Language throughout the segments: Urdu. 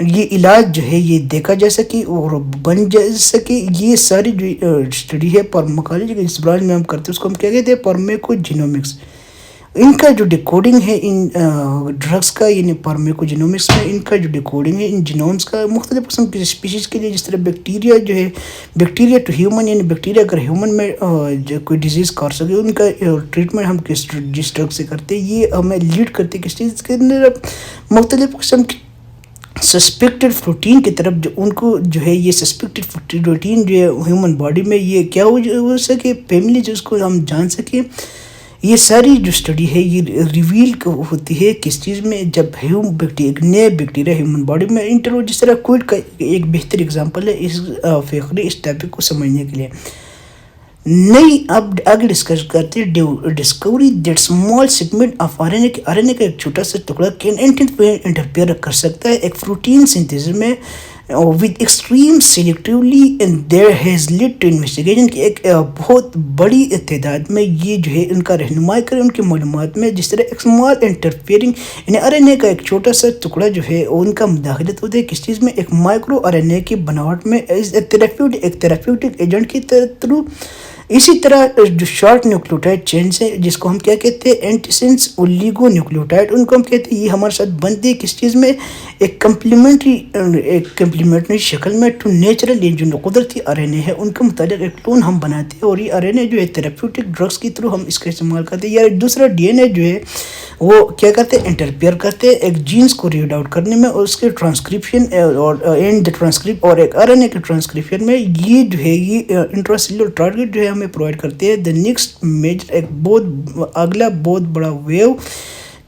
یہ علاج جو ہے یہ دیکھا جا سکے اور بن جا سکے. یہ ساری جو اسٹڈی ہے فارماکالوجی کے اس برانچ میں ہم کرتے ہیں اس کو ہم کیا کہتے ہیں فارمیکو جینومکس. ان کا جو ڈیکوڈنگ ہے ان ڈرگس کا یعنی فارمیکو جینومکس میں ان کا جو ڈیکوڈنگ ہے ان جینومس کا مختلف قسم کی اسپیشیز کے لیے, جس طرح بیکٹیریا جو ہے بیکٹیریا ٹو ہیومن یعنی بیکٹیریا اگر ہیومن میں جو کوئی ڈیزیز کر سکے ان کا ٹریٹمنٹ ہم جس ڈرگ سے کرتے ہیں یہ ہمیں لیڈ کرتے کس چیز کے اندر مختلف قسم کی سسپیکٹڈ پروٹین کی طرف. جو ان کو جو ہے یہ سسپیکٹڈ پروٹین جو ہے ہیومن باڈی میں یہ کیا ہو سکے فیملی جس کو ہم جان سکیں. یہ ساری جو اسٹڈی ہے یہ ریویل ہوتی ہے کس چیز میں جب ایک نئے بیکٹیریا ہیومن باڈی میں انٹر ہو, جس طرح کووڈ کا ایک بہتر اگزامپل ہے اس فقرے اس ٹاپک کو سمجھنے کے لیے. نئی اب آگے ڈسکس کرتے ہیں discovery that small segment of R N A کا ایک چھوٹا سا ٹکڑا کین انٹرفیئر کر سکتا ہے ایک پروٹین سنتھیسس میں with extreme selectively, and there has led to investigation کہ ایک بہت بڑی تعداد میں یہ جو ہے ان کا رہنمائی کرے ان کی معلومات میں, جس طرح ایک اسمال انٹرفیئرنگ یعنی آر این اے کا ایک چھوٹا سا ٹکڑا جو ہے ان کا مداخلت ہوتا ہے کس چیز میں ایک مائکرو آر این اے کی بناوٹ میں ایک تھراپیوٹک ایجنٹ کی تھرو. اسی طرح جو شارٹ نیوکلیوٹائڈ چینز ہیں جس کو ہم کیا کہتے ہیں اینٹیسنس اولیگو نیوکلیوٹائڈ, ان کو ہم کہتے ہیں یہ ہمارے ساتھ بنتے ہیں کس چیز میں ایک کمپلیمنٹری شکل میں ٹو نیچرل جو قدرتی آر این اے ہے ان کے متعلق ایک کلون ہم بناتے ہیں, اور یہ آر این اے جو ہے تھراپیوٹک ڈرگس کی تھرو ہم اس کا استعمال کرتے ہیں. یا دوسرا ڈی این اے جو ہے وہ کیا کرتے ہیں انٹرفیئر کرتے ہیں ایک جینس کو ریڈ آؤٹ کرنے میں اور اس کے ٹرانسکرپشن اور ایک آر این اے کے ٹرانسکرپشن میں. یہ جو ہے یہ انٹراسیلولر ٹارگیٹ جو ہے ہمیں پرووائڈ کرتے ہیں. دا نیکسٹ میجر ایک اگلا بہت بڑا ویو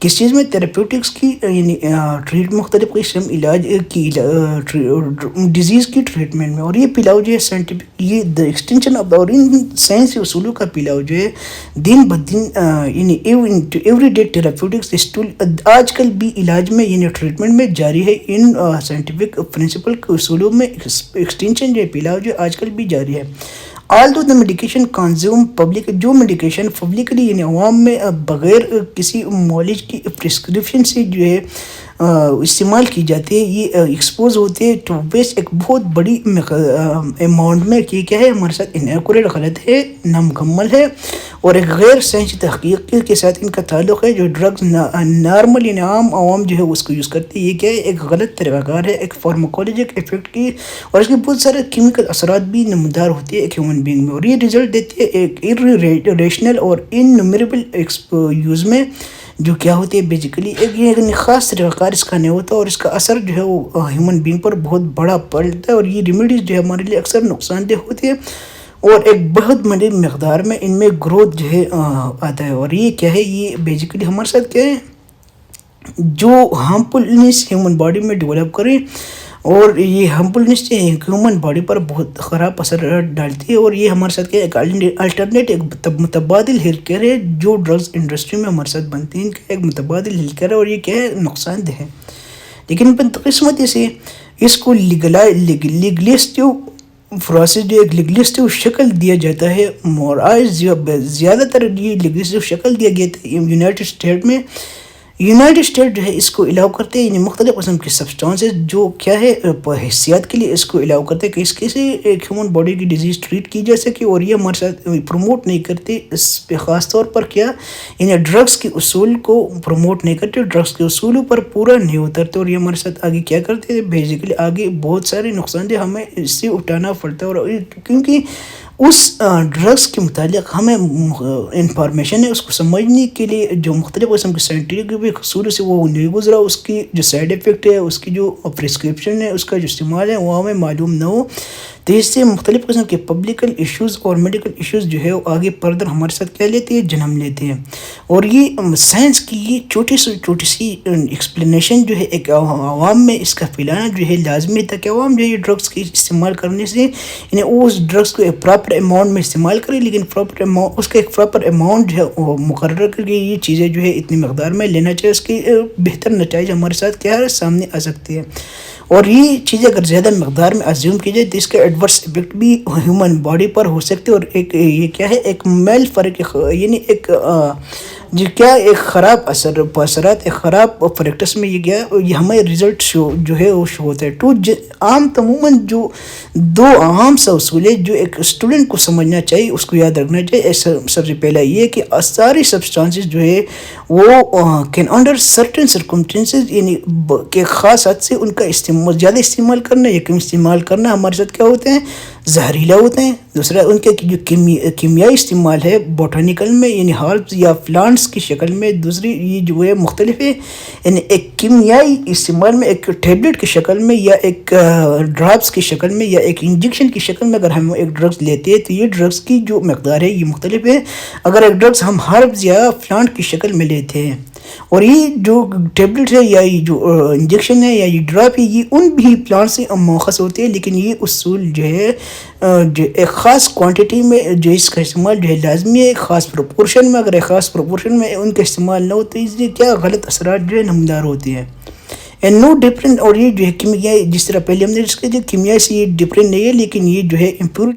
کس چیز میں تھراپیوٹکس کی یعنی مختلف قسم علاج کی ڈیزیز کی ٹریٹمنٹ میں, اور یہ پلاؤ جو ہے سائنٹیفک یہ دا ایکسٹینشن آف اور ان سائنسی اصولوں کا پلاؤ جو ہے دن بدن یعنی ایوری ڈے تھراپیوٹکس آج کل بھی علاج میں یعنی ٹریٹمنٹ میں جاری ہے. ان سائنٹیفک پرنسپل کے اصولوں میں ایکسٹینشن جو ہے پلاؤ جو آج کل بھی جاری ہے. although the medication consumed public جو میڈیکیشن پبلکلی یعنی عوام میں بغیر کسی معالج کی پرسکرپشن سے جو ہے استعمال کی جاتی ہے یہ ایکسپوز ہوتے ہیں ٹو ویسٹ ایک بہت بڑی اماؤنٹ میں کہ کیا ہے ہمارے ساتھ انیکوریٹ غلط ہے نامکمل ہے اور ایک غیر سائنسی تحقیق کے ساتھ ان کا تعلق ہے. جو ڈرگز نارمل یعنی عام عوام جو ہے اس کو یوز کرتے ہیں یہ کیا ہے ایک غلط طریقہ کار ہے ایک فارماکولوجک افیکٹ کی, اور اس کے بہت سارے کیمیکل اثرات بھی نمودار ہوتے ہیں ایک ہیومن بینگ میں, اور یہ رزلٹ دیتے ہیں ایک ریشنل اور اننومریبل یوز میں جو کیا ہوتے ہیں بیسیکلی ایک خاص طریقہ کار اس کا نہیں ہوتا, اور اس کا اثر جو ہے وہ ہیومن بینگ پر بہت بڑا پڑتا ہے. اور یہ ریمیڈیز جو ہے ہمارے لیے اکثر نقصان دہ ہوتے ہیں اور ایک بہت بڑی مقدار میں ان میں گروتھ جو ہے آتا ہے. اور یہ کیا ہے یہ بیسیکلی ہمارے ساتھ کیا ہے جو ہارمفلنس ہیومن باڈی میں ڈیولپ کریں, اور یہ ہارمفلنس ہیومن باڈی پر بہت خراب اثر ڈالتی ہے. اور یہ ہمارے ساتھ کیا ایک الٹرنیٹ ایک متبادل ہیلتھ کیئر ہے جو ڈرگز انڈسٹری میں ہمارے ساتھ بنتی ہیں ایک متبادل ہیلتھ کیئر ہے, اور یہ کیا ہے نقصان دہ ہے. لیکن بدقسمتی سے اس کو لیگلسٹو پروسیس جو ایک لیگلسٹو شکل دیا جاتا ہے, اور آج زیادہ تر یہ لیگلسٹو شکل دیا گیا تھا یونائٹڈ اسٹیٹ جو ہے اس کو الاؤ کرتے ہیں یعنی مختلف قسم کی سبسٹانسز جو کیا ہے حیثیت کے لیے اس کو الاؤ کرتے ہیں کہ اس کیسے ایک ہیومن باڈی کی ڈیزیز ٹریٹ کی جا سکے, اور یہ ہمارے ساتھ پروموٹ نہیں کرتے اس پہ خاص طور پر کیا یعنی ڈرگس کے اصول کو پروموٹ نہیں کرتے, ڈرگس کے اصولوں پر پورا نہیں اترتے, اور یہ ہمارے ساتھ آگے کیا کرتے ہیں بیسیکلی آگے بہت سارے نقصان دہ ہمیں اس سے اٹھانا پڑتا ہے. اور کیونکہ اس ڈرگس کے متعلق ہمیں انفارمیشن ہے اس کو سمجھنے کے لیے جو مختلف قسم کے سائنٹیفک اصول سے وہ نہیں گزرا, اس کی جو سائیڈ افیکٹ ہے اس کی جو پرسکرپشن ہے اس کا جو استعمال ہے وہ ہمیں معلوم نہ ہو, تو اس سے مختلف قسم کے پبلکل ایشوز اور میڈیکل ایشوز جو ہے وہ آگے فردر ہمارے ساتھ کیا لیتے ہیں جنم لیتے ہیں. اور یہ سائنس کی یہ چھوٹی سی ایکسپلینیشن جو ہے ایک عوام میں اس کا پھیلانا جو ہے لازمی تھا کہ عوام جو ہے ڈرگس کے استعمال کرنے سے یعنی اس ڈرگس کو ایک پراپر اماؤنٹ میں استعمال کرے, لیکن اس کا ایک پراپر اماؤنٹ جو ہے وہ مقرر کر کے یہ چیزیں جو ہے اتنی مقدار میں لینا چاہیے, اس کے بہتر نتائج ہمارے ساتھ کیا ہے سامنے آ سکتے ہیں. اور یہ چیزیں اگر زیادہ مقدار میں ازیوم کی جائے تو اس کے ایڈورس افیکٹ بھی ہیومن باڈی پر ہو سکتے ہیں، اور ایک یہ کیا ہے، ایک میل فرق، یعنی ایک جی کیا ایک خراب اثرات، ایک خراب پریکٹس میں یہ گیا، یہ ہمیں رزلٹ جو ہے وہ شو ہوتا ہے۔ عام تماً جو دو اہم سا اصول ہے جو ایک اسٹوڈنٹ کو سمجھنا چاہیے، اس کو یاد رکھنا چاہیے۔ سب سے پہلا یہ کہ ساری سبسٹانسز جو ہے وہ کین انڈر سرٹن سرکمسٹینسز، یعنی کہ خاص حد سے ان کا زیادہ استعمال کرنا یا کم استعمال کرنا ہمارے ساتھ کیا ہوتے ہیں، زہریلا ہوتے ہیں۔ دوسرا ان کے جو کیمیائی استعمال ہے بوٹانیکل میں، یعنی ہربز یا پلانٹس کی شکل میں، دوسری یہ جو ہے مختلف ہے، یعنی ایک کیمیائی استعمال میں، ایک ٹیبلٹ کی شکل میں یا ایک ڈراپس کی شکل میں یا ایک انجیکشن کی شکل میں اگر ہم ایک ڈرگز لیتے ہیں تو یہ ڈرگز کی جو مقدار ہے یہ مختلف ہے اگر ایک ڈرگز ہم ہربز یا پلانٹ کی شکل میں لیتے ہیں۔ اور یہ جو ٹیبلٹ ہے یا یہ جو انجیکشن ہے یا یہ ڈراپ ہے یہ ان بھی پلانٹ سے مؤخذ ہوتے ہیں، لیکن یہ اصول جو ہے جو ایک خاص کوانٹٹی میں جو اس کا استعمال جو ہے لازمی ہے، ایک خاص پروپورشن میں۔ اگر ایک خاص پروپورشن میں ان کا استعمال نہ ہو تو اس لیے کیا غلط اثرات جو ہے نمودار ہوتے ہیں۔ اینڈ نو ڈفرینٹ، اور یہ جو ہے کیمیائی، جس طرح پہلے ہم نے ڈسکس کیا، کیمیائی سے یہ ڈفرینٹ نہیں ہے، لیکن یہ جو ہے امپیورٹی